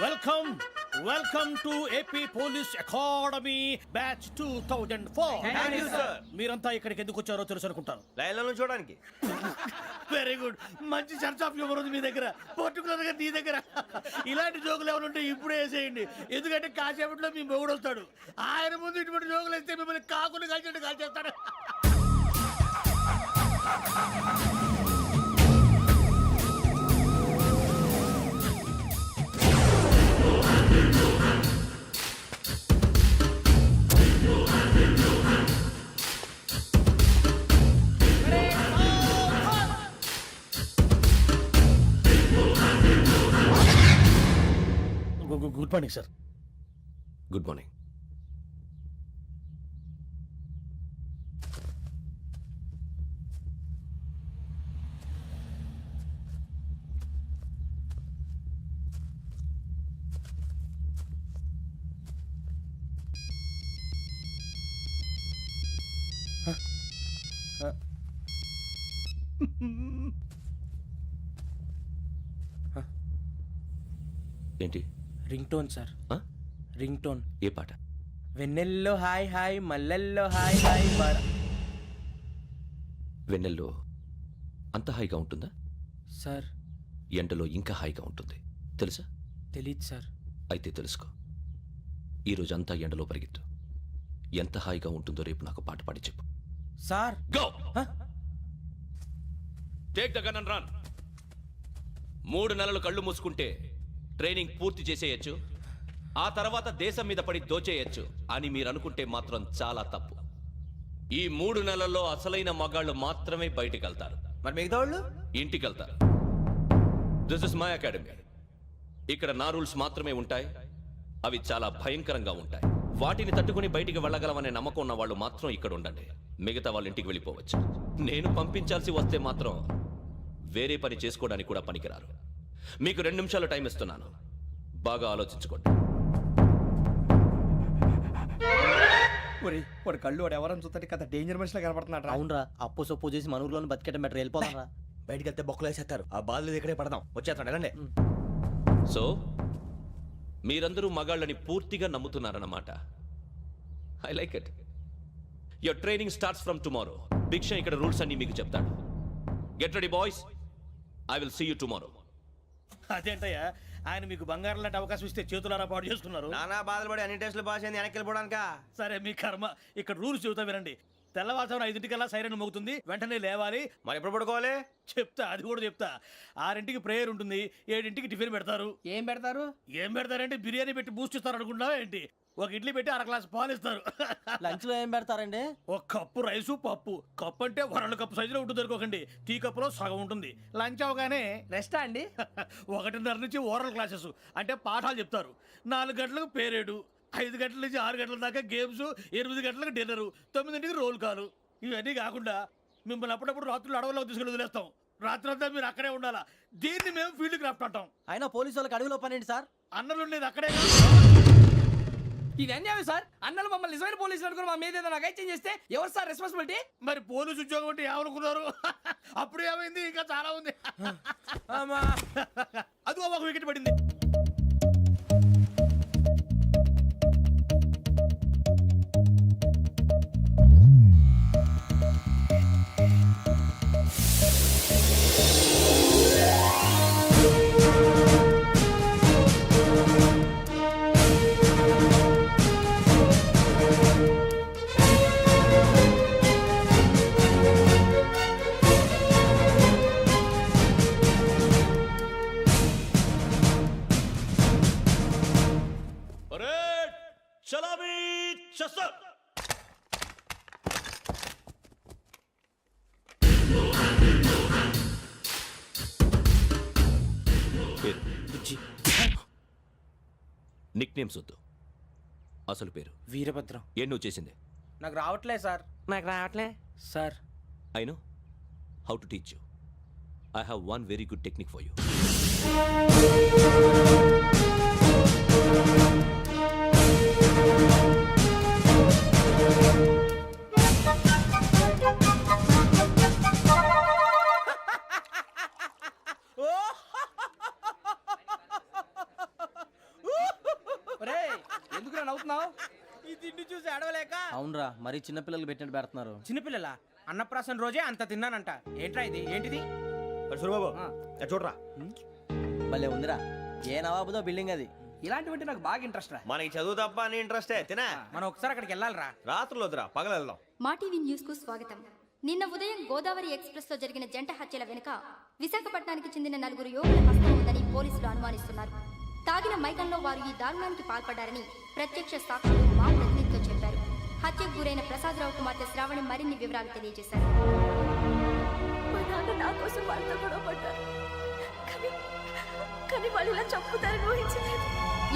Welcome welcome to AP police academy batch 2004. మీరంతా ఇక్కడికి ఎందుకు వచ్చారో తెలుసు అనుకుంటాను. లైన్లను చూడడానికి. Very good. మంచి సెన్స్ ఆఫ్ హ్యూమర్ ఉంది మీ దగ్గర, పర్టికులర్ గా నీ దగ్గర. ఇలాంటి జోకులు ఏమైనా ఉంటే ఇప్పుడే వేసేయండి, ఎందుకంటే కాసేపట్లో మీ మొగుడు వస్తాడు. ఆయన ముందు ఇటువంటి జోకులు వేస్తే మిమ్మల్ని కాకుని కాల్చేట్టు కాల్చేస్తాడు. Good morning sir. Good morning. ఏంటి? Ring tone sir. Ring tone. ఏ పాట? వెన్నెల్లో హాయ్ హాయ్ మల్లెల్లో హాయ్ హాయ్ వెన్నెల్లో అంత హాయిగా ఉంటుందా సార్? ఎండలో ఇంకా హాయిగా ఉంటుంది తెలుసా? తెలీదు సార్. అయితే తెలుసుకో. ఈరోజు అంతా ఎండలో పరిగెత్తు. ఎంత హాయిగా ఉంటుందో రేపు నాకు పాట పాడి చెప్పు. Sir go. Take the gun and run. 3 నెలలు కళ్ళు మూసుకుంటే ట్రైనింగ్ పూర్తి చేసేయచ్చు, ఆ తర్వాత దేశం మీద పడి దోచేయచ్చు అని మీరు అనుకుంటే మాత్రం చాలా తప్పు. ఈ 3 నెలల్లో అసలైన మగాళ్ళు మాత్రమే బయటికి వెళ్తారు. మరి మిగతా వాళ్ళు ఇంటికి వెళ్తారు. This is my academy. ఇక్కడ నా రూల్స్ మాత్రమే ఉంటాయి. అవి చాలా భయంకరంగా ఉంటాయి. వాటిని తట్టుకుని బయటికి వెళ్ళగలమనే నమ్మకం ఉన్న వాళ్ళు మాత్రం ఇక్కడ ఉండండి. మిగతా వాళ్ళు ఇంటికి వెళ్ళిపోవచ్చు. నేను పంపించాల్సి వస్తే మాత్రం వేరే పని చేసుకోవడానికి కూడా పనికిరారు. మీకు 2 నిమిషాలు టైం ఇస్తున్నాను, బాగా ఆలోచించుకోండి. వాడు కళ్ళు వాడు ఎవరని చూస్తే కదా డేంజర్ మనిషిలో కనపడుతున్నాడు. అవునరా, అప్పు సొప్పు చేసి మన ఊర్లో బతికేట బెటర్. వెళ్ళిపోతారా? బయటికి వెళ్తే బొక్కలు వేసేస్తారు. ఆ బాధలు ఇక్కడే పడదాం. వచ్చేస్తాడు వెళ్ళండి. సో మీరందరూ మగాళ్ళని పూర్తిగా నమ్ముతున్నారన్నమాట. I like it. Your training starts from tomorrow. Bhiksha ఇక్కడ రూల్స్ అన్ని మీకు చెప్తాడు. Get ready boys, I will see you tomorrow. అదేంటయ్యా, ఆయన మీకు బంగారం లాంటి అవకాశం ఇస్తే చేతులారా పాటు చేసుకున్నారు. నానా బాధలు పడి అన్ని టెస్టులు పాస్ అయింది, వెనక్కి వెళ్ళిపోవడానికా? సరే మీ కర్మ. ఇక్కడ రూల్స్ చెబుతా వినండి. తెల్లవారుజామున 5 సైరన్ మోగుతుంది, వెంటనే లేవాలి. మరి ఎప్పుడు పడుకోవాలి? చెప్తా, అది కూడా చెప్తా. 6 ప్రేయర్ ఉంటుంది, 7 టిఫిన్ పెడతారు. ఏం పెడతారు? ఏం పెడతారంటే బిర్యానీ పెట్టి బూస్ట్ ఇస్తారు అనుకుంటున్నావా ఏంటి? ఒక ఇడ్లీ పెట్టి 1 గ్లాస్ పాలు ఇస్తారు. లంచ్ లో ఏం పెడతారండి? ఒక కప్పు రైసు పప్పు. కప్పు అంటే 1 కప్పు సైజులో ఉంటుంది అనుకోకండి. టీ కప్పులో సగం ఉంటుంది. లంచ్ అవగానే రెస్టా అండి? 1:30 నుంచి ఓరల్ క్లాసెస్ అంటే పాఠాలు చెప్తారు. 4 గంటలకు పేరేడు, 5 గంటల నుంచి 6 గంటల దాకా గేమ్స్, 8 గంటలకు డిన్నర్, 9ంటికి రోల్ కాలు. ఇవన్నీ కాకుండా మిమ్మల్ని అప్పుడప్పుడు రాత్రులు అడవుల్లో తీసుకెళ్ళి వదిలేస్తాం. రాత్రి అంతా మీరు అక్కడే ఉండాలా. దీన్ని మేము ఫీల్డ్ క్రాఫ్ట్ అంటాం. అయినా పోలీసు వాళ్ళకి అడవిలో పని ఏంటి సార్? అన్నలు ఉండేది అక్కడే. ఇది అన్యాయం సార్. అన్నలు మమ్మల్ని నిజమైన పోలీసులు అనుకుని మా మీద ఏదైనా అగైత్యం చేస్తే ఎవరు సార్ రెస్పాన్సిబిలిటీ? మరి పోలీసు ఉద్యోగం అంటే ఏమనుకున్నారు? అప్పుడు ఏమైంది, ఇంకా చాలా ఉంది. అది ఒక వికెట్ పడింది. నిక్ నేమ్స్ వద్దు, అసలు పేరు. వీరభద్రం. ఏం నువ్వు చేసింది? నాకు రావట్లే సార్. నాకు రావట్లే sir. I know how to teach you. I have one very good technique for you. ఎందుకు నవ్వుతున్నావు? ఈ తిండి చూసి అడవలేక. అవునరా మరి చిన్నపిల్లలు పెట్టినట్టు పెడుతున్నారు. చిన్నపిల్లల అన్నప్రాసన రోజే అంత తిన్నానంట. ఏంట్రా ఇది? ఏంటిది? సూరిబాబు చూడరా భలే ఉందిరా. ఏ నవాబుదో బిల్డింగ్ అది. ఇలాంటివంటే నాకు బాగా ఇంట్రెస్ట్ రా. మనకి చదువు తప్ప అని ఇంట్రెస్టే తినా. మనం ఒకసారి అక్కడికి వెళ్ళాలిరా. రాత్రులు వద్దురా పగలు వెళ్దాం. మా టీవీ న్యూస్ కు స్వాగతం. నిన్న ఉదయం గోదావరి ఎక్స్ప్రెస్ లో జరిగిన జంట హత్యల వెనుక విశాఖపట్నానికి చెందిన 4 యువకుల హస్తం ఉందని పోలీసులు అనుమానిస్తున్నారు. తాగిన మైకంలో వారు ఈ దారుణానికి పాల్పడ్డారని ప్రత్యక్ష సాక్షులు మా ప్రతినిధితో చెప్పారు. హత్యకు గురైన ప్రసాదరావు కుమార్తె శ్రావణి మరిన్ని వివరాలు తెలియజేశారు. మా నాన్న నా కోసం వాళ్ళతో గొడవ పడ్డారు. కానీ వాళ్ళు ఇలా చంపుతారని ఊహించలేదు.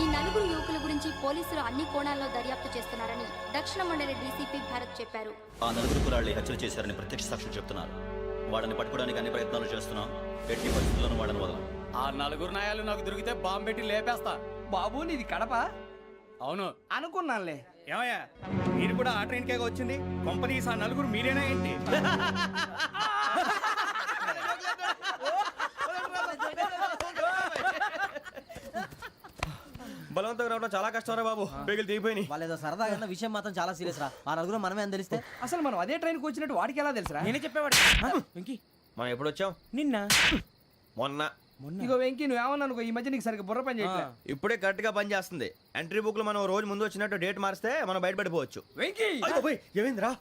ఈ 4 యువకుల గురించి పోలీసులు అన్ని కోణాల్లో దర్యాప్తు చేస్తున్నారని దక్షిణ మండలి డీసీపీ భరత్ చెప్పారు. ఆ 4 కులాళ్ళు హత్యలు చేశారని ప్రత్యక్ష సాక్షులు చెప్తున్నారు. వాళ్ళని పట్టుకోవడానికి అన్ని ప్రయత్నాలు చేస్తున్నాం. ఎట్టి పరిస్థితుల్లోనూ వాళ్ళని వదలం. ఆ 4 నాయాలు నాకు దొరికితే బాంబు పెట్టి లేపేస్తా. బాబు నీది కడప? అవును. అనుకున్నానులే. ఏమయ్యా మీరు కూడా ఆ ట్రైన్ కేగా వచ్చింది? కంపెనీస్ ఆ 4 మీరేనా ఏంటి? బలవంతంగా రావడం చాలా కష్టం రా బాబు. బేగులు దిగిపోయినాయి. వాళ్ళు ఏదో సరదాగా అన్న విషయం మాత్రం చాలా సీరియస్ రా. ఆ నలుగురు మనమే అని తెలిస్తే అసలు మనం అదే ట్రైన్కి వచ్చినట్టు వాడికి ఎలా తెలుసురా? నేనే చెప్పేవాడు. వెంకీ మనం ఎప్పుడు వచ్చాం? నిన్న మొన్న. ఇగో వెంకీ నువ్వేమన్నా అనుకో, ఈ మధ్య నీకు సరిగ్గా బుర్ర పని చేయట్లే. ఇప్పుడే కరెక్ట్ గా పని చేస్తుంది. ఎంట్రీ బుక్ లో మనం రోజు ముందు వచ్చినట్టు డేట్ మారిస్తే మనం బయటపడిపోవచ్చు. వెంకీ ఏమైందిరా?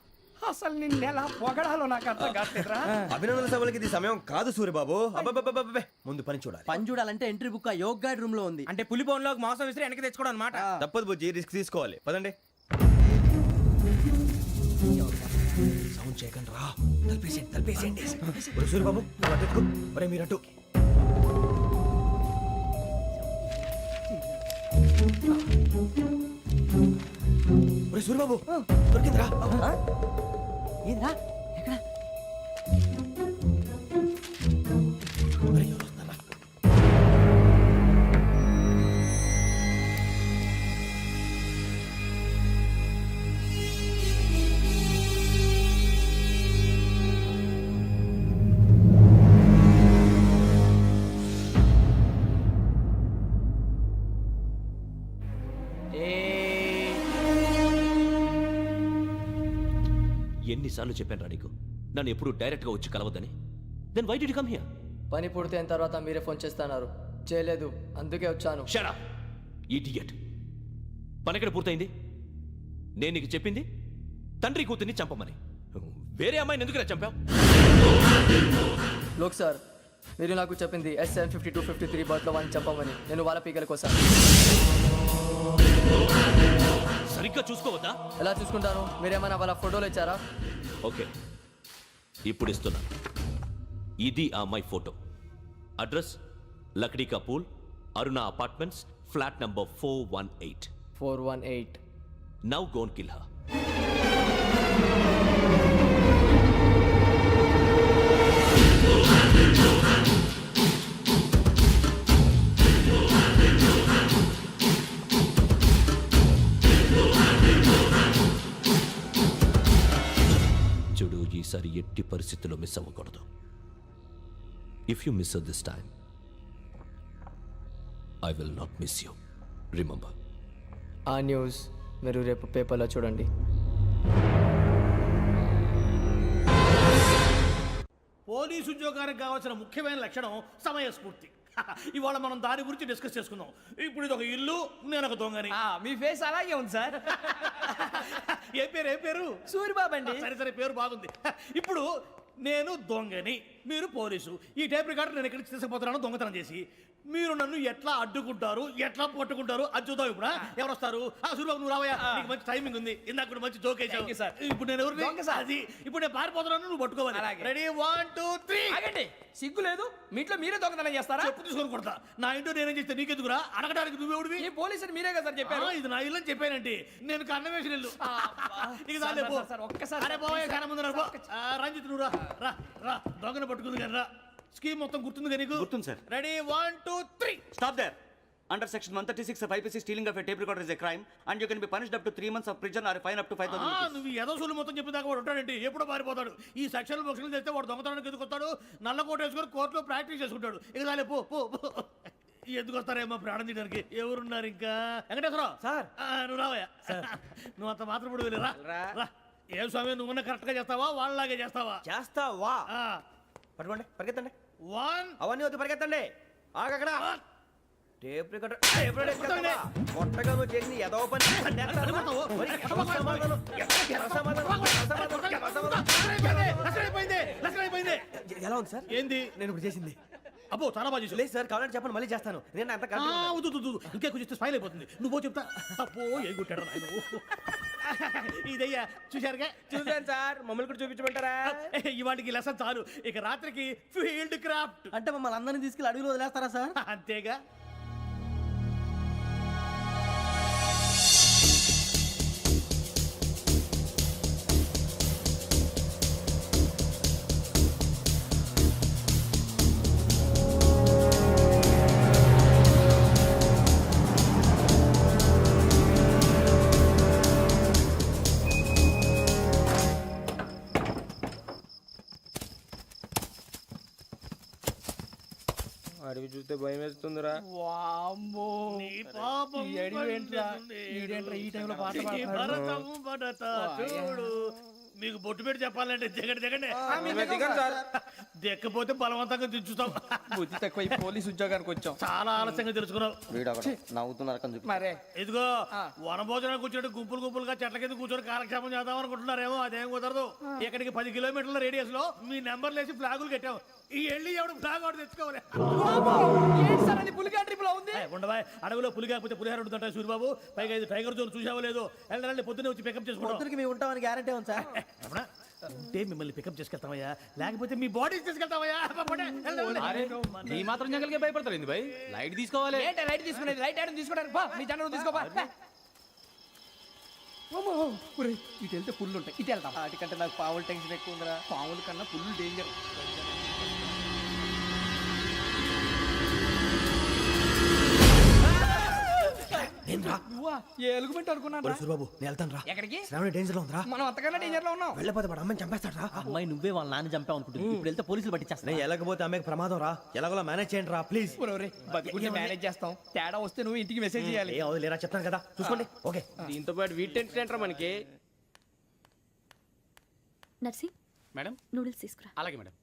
అసలు నిన్న ఎలా పొగడాలో నాకు అర్థం కాట్లేదురా. అభినందన సభలకి ఇది సమయం కాదు సూరిబాబు. అబ్బబ్బబ్బబ్బబ్బే, ముందు పని చూడాలి. పని చూడాలంటే ఎంట్రీ బుక్ ఆ యోగ్ గైడ్ రూమ్ లో ఉంది. అంటే పులి బోన్లోకి మాంసం విసిరి వెనక్కి తెచ్చుకోవడం అనమాట. తప్పదు బుజ్జి, రిస్క్ తీసుకోవాలి. పదండి. సౌండ్ చేయకండి రా. తలపేసేయండి. సూరిబాబు నువ్వు అటు ఎత్తుకో. ఒరే మీరు అటు. ఒరే సూరిబాబు దొరికిందిరా. ఏంద్రా ఎక్కడ? ఒరే, ఎవరు వస్తున్నారా? ఎన్నిసార్లు చెప్పాను రా నీకు నన్ను ఎప్పుడు డైరెక్ట్ గా వచ్చి కలవద్దని? Then why did you come here? పని పూర్తయిన తర్వాత మీరే ఫోన్ చేస్తున్నారు. చేయలేదు, అందుకే వచ్చాను. Shut up idiot. పని ఎక్కడ పూర్తయింది? నేను నీకు చెప్పింది తండ్రి కూతుర్ని చంపమని. వేరే అమ్మాయిని ఎందుకు చంపావు? లోక్ సార్, మీరు నాకు చెప్పింది S75253 బర్త్లో వాడిని చంపమని. నేను వాళ్ళ పీకల కోసం. సరిగ్గా చూసుకోవద్దా? ఎలా చూసుకుంటాను? మీరేమైనా వాళ్ళ ఫోటోలు ఇచ్చారా? ఓకే, ఇప్పుడు ఇస్తున్నా. ఇది ఆ అమ్మాయి ఫోటో. అడ్రస్ లక్డీ కా pool, Aruna apartments, flat number 418. 418. Now go and kill her. చూడు, ఈసారి ఎట్టి పరిస్థితుల్లో మిస్ అవ్వకూడదు. If you miss this time I will not miss you. Remember. ఆ న్యూస్ మీరు రేపు పేపర్లో చూడండి. పోలీసు ఉద్యోగానికి కావాల్సిన ముఖ్యమైన లక్షణం సమయస్ఫూర్తి. ఇవాళ మనం దాని గురించి డిస్కస్ చేసుకుందాం. ఇప్పుడు ఇది ఒక ఇల్లు, నేను ఒక దొంగని. మీ ఫేస్ అలాగే ఉంది సార్. ఏ పేరు? సూరిబాబు అండి. సరే పేరు బాగుంది. ఇప్పుడు నేను దొంగని, మీరు పోలీసు. ఈ టైప్ రికార్డు నేను ఎక్కడికి తీసుకుపోతున్నాను దొంగతనం చేసి. మీరు నన్ను ఎట్లా అడ్డుకుంటారు, ఎట్లా పట్టుకుంటారు అది చూద్దాం. ఇప్పుడు ఎవరు వస్తారు? సూరిబాబు నువ్వు రావయ్యా, నీకు మంచి టైమింగ్ ఉంది. ఇందాక కూడా మంచి జోక్ వేసావు సార్. ఇప్పుడు నేను ఎవరు? అది ఇప్పుడు నేను పారిపోతున్నాను, నువ్వు పట్టుకోవాలి. రెడీ 1 2 3. ఆగండి, సిగ్గు లేదు? మీ ఇంట్లో మీరే దొంగతనం చేస్తారా? చెప్పు తీసుకొని కొడతా. నా ఇంట్లో నేనేం చేస్తే నీకెందుకురా? అడగడానికి నువ్వెవడివి? ఈ పోలీసులు మీరే కదా సార్ చెప్పారు. ఇది నా ఇల్లు అని చెప్పానండి. నేను కన్నవేసిన ఇల్లు. ఇక చాలే పో. ఒక్కసారి అరే బాబా, చాలా ముందు రంజిత్ నువ్వు రా రా. దొంగను పట్టుకుంది కానీ రా. స్కీమ్ మొత్తం గుర్తుంది కానీ నీకు? గుర్తుంది sir. Ready 1 2 3. Stop there. Under section 136 of IPC, stealing of a tape recorder is a crime and you can be punished up to 3 months of prison or a fine up to 5,000 rupees. నువ్వు ఏదో సొల్లు మొత్తం చెప్పేదాకా వాడు ఉంటాడండి. ఎప్పుడో పారిపోతాడు. ఈ సెక్షన్లు బొక్షన్లు చేస్తే వాడు దొంగతనానికి ఎదుకొస్తాడు. నల్ల కోట వేసుకొని కోర్టులో ప్రాక్టీస్ చేసుకుంటాడు. ఇక చాలే పో. ఎందుకు వస్తారేమో ప్రాణం తీయడానికి ఎవరున్నారు ఇంకా వెంకటేశ్వరరావు సార్. నువ్వు రావయ్యా నువ్వు అంత మాత్రం ఇప్పుడు వెళ్ళి రా ఏం స్వామి నువ్వున్న కరెక్ట్ గా చేస్తావా వాళ్ళలాగే చేస్తావా చేస్తావా పట్టుకోండి పరిగెత్తండి 1 అవన్నీ వద్దు పరిగెత్తండి ఆగక్కడ టేప్ రికార్డర్ కొట్టగా నువ్వు చేసింది ఏదో పని ఎలా ఉంది సార్ ఏంది నేను ఇప్పుడు చేసింది అబ్బో చాలా బాగా చేసావు. లేదు సార్ కావాలంటే చెప్పండి మళ్ళీ చేస్తాను నేను అంత వద్దు, వద్దు, వద్దు. ఇంకే కొంచెం స్మైల్ అయిపోతుంది నువ్వు చెప్తా అబ్బో ఏం కొట్టాడు నాయన ఇదయ్యా చూశారుగా చూసాను సార్ మమ్మల్ని కూడా చూపించమంటారా ఇవాటికి లెసన్ చాలు ఇక రాత్రికి ఫీల్డ్ క్రాఫ్ట్ అంటే మమ్మల్ని అందరినీ తీసుకెళ్ళి అడుగులు వదిలేస్తారా సార్? అంతేగా అడవి చూస్తే భయం వేస్తుందిరా వామ్మో నీ పాపం ఈ అడివి ఏంట్రా? పండుతుంది. ఈడేంట్రా ఈ టైంలో పాట ఈ పాడుతున్నాడు? భరతము భరత చూడు మీకు బొట్టు పెట్టి చెప్పాలంటే దిగండి దిక్కపోతే బలవంతంగా దించుతాం బుద్ధి తక్కువ ఈ పోలీస్ ఉద్యోగానికి వచ్చాం. చాలా ఆలస్యంగా తెలుసుకున్నావు వీడు అక్కడ నవ్వుతున్నారు కని చూపి. మరే ఇదిగో వనభోజనం కూర్చోటి గుంపులు గుంపులుగా చెట్ల కింద కూర్చొని కాలక్షేపం చేద్దాం అనుకుంటున్నారేమో అదేం కుదరదు ఇక్కడికి 10 కిలోమీటర్ల రేడియస్ లో మీ నెంబర్లు వేసి ఫ్లాగులు కట్టాం ఈ వెళ్ళి ఎవడు ఫ్లాగ్ ఒకటి తెచ్చుకోవాలి ఏంటి సార్ అది పులిగా ట్రిప్ లో ఉంది? ఉండవా అడవిలో పులి కాకపోతే పులిహార ఉంటుంటాయి సూర్యబాబు పైగా ఇది టైగర్ జోన్ చూసావో లేదో వెళ్ళాలి పొద్దున్నే వచ్చి పికప్ చేసుకుంటాం పొద్దునకి మేము ఉంటామని గ్యారంటీ ఉంది సార్. రమణ, ఉంటే మిమ్మల్ని పికప్ చేసుకెళ్తామయ్యా లేకపోతే మీ బాడీ తీసుకెళ్తామయ్యా పోనీ, వెళ్ళండి. ఈ మాత్రం జంగల్కే భయపడతారు ఏంది భయ్ లైట్ తీసుకోవాలి ఏంటి లైట్ తీసుకునేది? లైట్ ఐటమ్ తీసుకోవడానికి బా మీ జనరల్ తీసుకోబా. ఇటు వెళ్తే పుల్లు ఉంటాయి ఇటు వెళ్తాం. వాటికంటే నాకు పావులు టెన్షన్ ఎక్కువ ఉందిరా. పాముల కన్నా పుల్లు డేంజర్. నేను రా నువ్వా ఏ ఎలుగుబెట్టి అనుకున్నాను. సూరిబాబు నేను వెళ్తాను రా ఎక్కడికి? శ్రావణి డేంజర్ లో ఉందిరా మనం అంతకన్నా డేంజర్ లో ఉన్నాం. వెళ్ళపోతే వాడు అమ్మని చంపేస్తాడు రా అమ్మాయి నువ్వే వాళ్ళ నాన్న చంపావు అనుకుంటుంది. ఇప్పుడు వెళ్తే పోలీసులు పట్టించేస్తా. నేను వెళ్ళకపోతే అమ్మకి ప్రమాదం రా ఎలాగోలా మేనేజ్ చేయండి రా ప్లీజ్ బతుకుంటే మేనేజ్ చేస్తాం. తేడా వస్తే నువ్వు ఇంటికి మెసేజ్ చేయాలి. ఏ అవదు లేరా చెప్తాను కదా చూసుకోండి ఓకే దీంతో పాటు వీటి టెంట్ మనకి నర్సి మేడం నూడిల్స్ తీసుకురా. అలాగే మేడం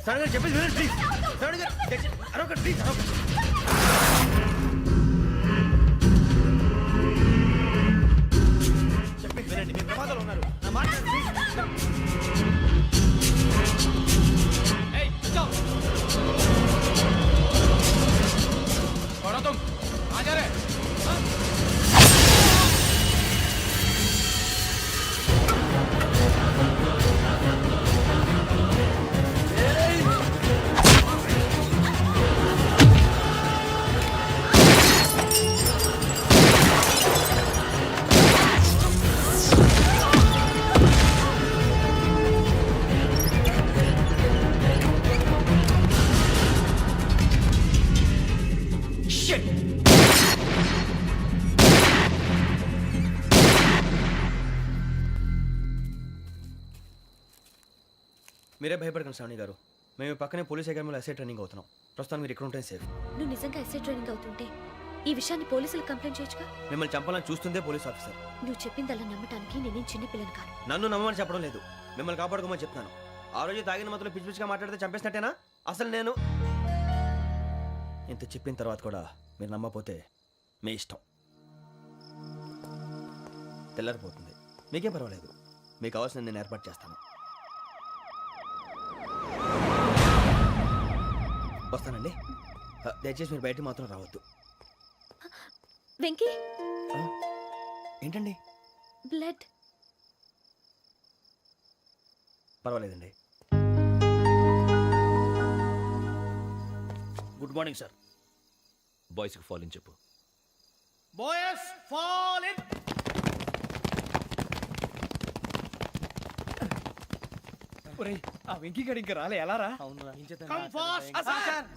సడన్ గా చెప్పేసి వినండి ప్లీజ్ సడన్ గా అరొకటి ప్లీజ్ చెప్పేసి వినండి మీ ప్రమాదాలు ఉన్నారు నా మాట ప్లీజ్ మీరే భయపడకండి శ్రావణి గారు మేము పక్కనే పోలీస్ అకాడమీలో ఎస్ఐ ట్రైనింగ్ అవుతున్నాం ప్రస్తుతానికి మీరు ఇక్కడ ఉంటే సేఫ్ నువ్వు నిజంగా ఎస్ఐ ట్రైనింగ్ అవుతుంటే ఈ విషయాన్ని పోలీసులకు కంప్లైంట్ చేయొచ్చుగా. మిమ్మల్ని చంపాలని చూస్తుందే పోలీస్ ఆఫీసర్ నువ్వు చెప్పిందల్లా నమ్మటానికి నేనేం చిన్న పిల్లని కాను. నన్ను నమ్మమని చెప్పడం లేదు మిమ్మల్ని కాపాడుకోమని చెప్తాను ఆ రోజు తాగిన మత్తులో పిచ్చి పిచ్చిగా మాట్లాడితే చంపేసినట్టేనా అసలు నేను ఇంత చెప్పిన తర్వాత కూడా మీరు నమ్మపోతే మీ ఇష్టం తెల్లారిపోతుంది మీకేం పర్వాలేదు మీకు కావాల్సిన నేను ఏర్పాటు చేస్తాను వస్తానండి దయచేసి మీరు బయట మాత్రం రావద్దు వెంకీ ఏంటండి బ్లడ్. పర్వాలేదండి గుడ్ మార్నింగ్ సార్ బాయ్స్కి ఫాలో చెప్పు బాయ్స్ ఫాల్ ఇన్. ఒరేయ్ ఆ వెంకీ గడి ఇంకా రాలే ఎలా రా? Come fast sir.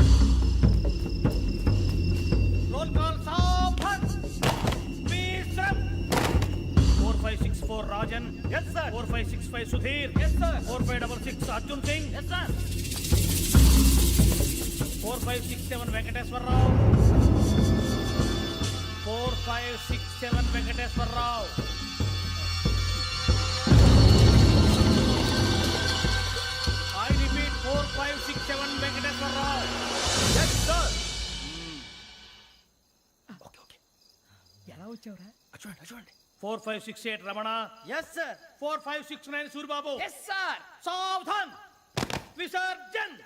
Roll call సావధాన్. విశ్రమ్. 4564 Rajan. yes sir. 4565 Sudheer. yes sir. 4566 Arjun Singh. yes sir. 4567 Venkateswara Rao. 4567 Venkateswara Rao. I repeat 4567 Venkateswara Rao. yes sir. ఎలా వచ్చావురా? చూడండి 4568 Ramana. Yes sir 4569 Suribabu. Yes sir. సావధాన్. విసర్జన్.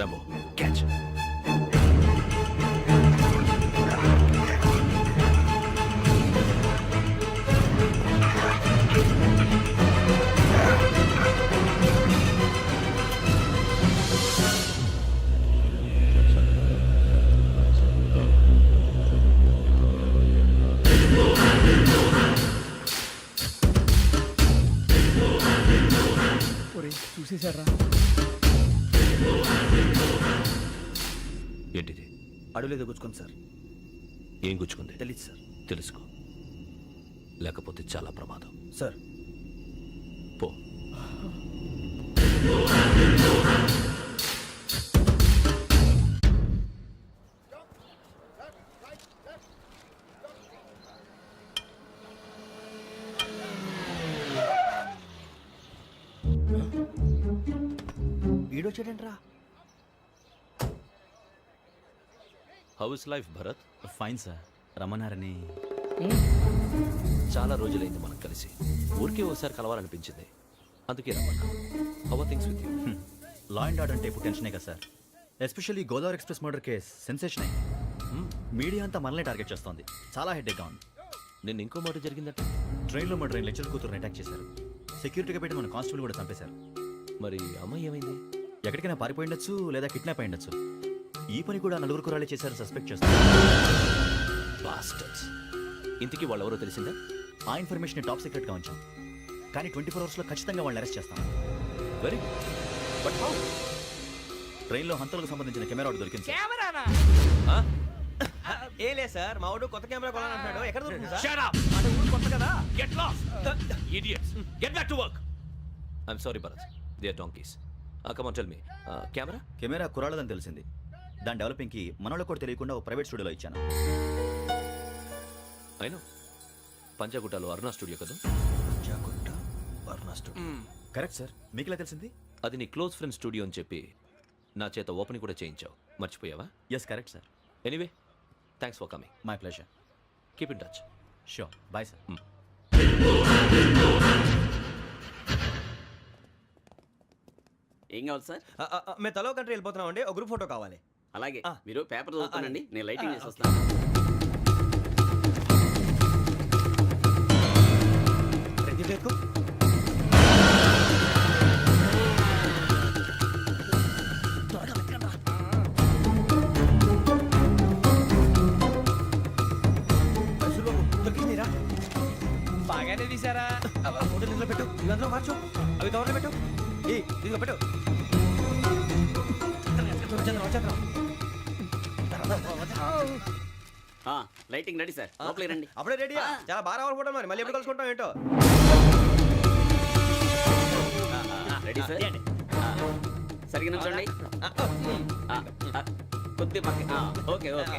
Rambo catch. ఒరేయ్ చూసేశారా? ఏంటిది? అడుగులేదు గుచ్చుకోండి సార్. ఏం గుచ్చుకుంది? తెలీదు సార్. తెలుసుకో, లేకపోతే చాలా ప్రమాదం. సార్ పో. వీడొచ్చాడంట్రా. How is life Bharat? Fine sir. రమ్మన్నారని. చాలా రోజులైంది మనం కలిసి. ఊరికే ఒకసారి కలవాలనిపించింది, అందుకే రమ్మన్నా. How are things with you? Law and order అంటే ఇప్పుడు టెన్షనే కదా sir. Especially Godavari express murder case sensation అయింది. మీడియా అంతా మనల్ని టార్గెట్ చేస్తోంది. చాలా హెడ్ఏక్గా ఉంది. నిన్న ఇంకో మాట జరిగిందట. ట్రైన్లో మా ట్రైన్ లెక్చర్ కూతురుని అటాక్ చేశారు. సెక్యూరిటీగా పెట్టి మన కానిస్టేబుల్ కూడా చంపేశారు. మరి అమ్మాయి ఏమైంది? ఎక్కడికైనా పారిపోయి ఉండొచ్చు, లేదా కిడ్నాప్ అయి ఉండొచ్చు. ఈ పని కూడా నలుగురు కురాలే చేశారు సస్పెక్ట్ చేస్తారు. బాస్టర్స్. ఇంతకీ వాళ్ళు ఎవరో తెలిసిందా? ఆ ఇన్ఫర్మేషన్ టాప్ సీక్రెట్గా ఉంచాం, కానీ 24 అవర్స్లో ఖచ్చితంగా వాళ్ళని అరెస్ట్ చేస్తాం. Very but how? ట్రైన్లో హంతలకు సంబంధించిన కెమెరా ఒకటి దొరికింది సార్. కెమెరానా? ఏ లే సార్, మా వాడు కొత్త కెమెరా కొనాలంటున్నాడు. ఎక్కడ దొరుకుతుంది సార్? Shut up! అంటే ఊరు కొత్త కదా. Get lost! Idiots! Get back to work! I'm sorry, Bharat. They are donkeys. Come on, tell me. Camera? Camera కురాలదని తెలిసింది. దాని డెవలపింగ్కి మనోళ్ళకి కూడా తెలియకుండా ఒక ప్రైవేట్ స్టూడియోలో ఇచ్చాను. I know. పంజాగుట్టలో అరుణా స్టూడియో కదా? జాగుట్ట వర్ణ స్టూడియో. Correct sir. మీకు ఎలా తెలిసింది? అది నీ క్లోజ్ ఫ్రెండ్ స్టూడియో అని చెప్పి నా చేత ఓపెనింగ్ కూడా చేయించావు. మర్చిపోయావా? Yes correct sir. Anyway, thanks for coming. My pleasure. Keep in touch. Sure. Bye sir. ఏం కావాలి సార్? మేము తలో కంట్రీ వెళ్ళిపోతున్నాం అండి. ఒక గ్రూప్ ఫోటో కావాలి. అలాగే మీరు పేపర్ చదువుతానండి, నేను లైటింగ్ చేసి వస్తాను. రెడ్డి ఎక్కు. దొరికిందిరా. బాగానే తీసారా? ఫోటోలు ఇందులో పెట్టు. ఇవి అందులో మార్చు. అవి కవర్లో పెట్టు. ఇదిగో పెట్టు. లైటింగ్ రెడీ సార్, లోపలికి రండి. అప్పుడే రెడీయా? చాలా బాగా రావాలి ఫోటో. మరి మళ్ళీ ఎప్పుడు కలుసుకుంటాం ఏంటో. Ready sir. సరిగ్గా నుంచోండి. కొద్ది పక్క. Okay okay.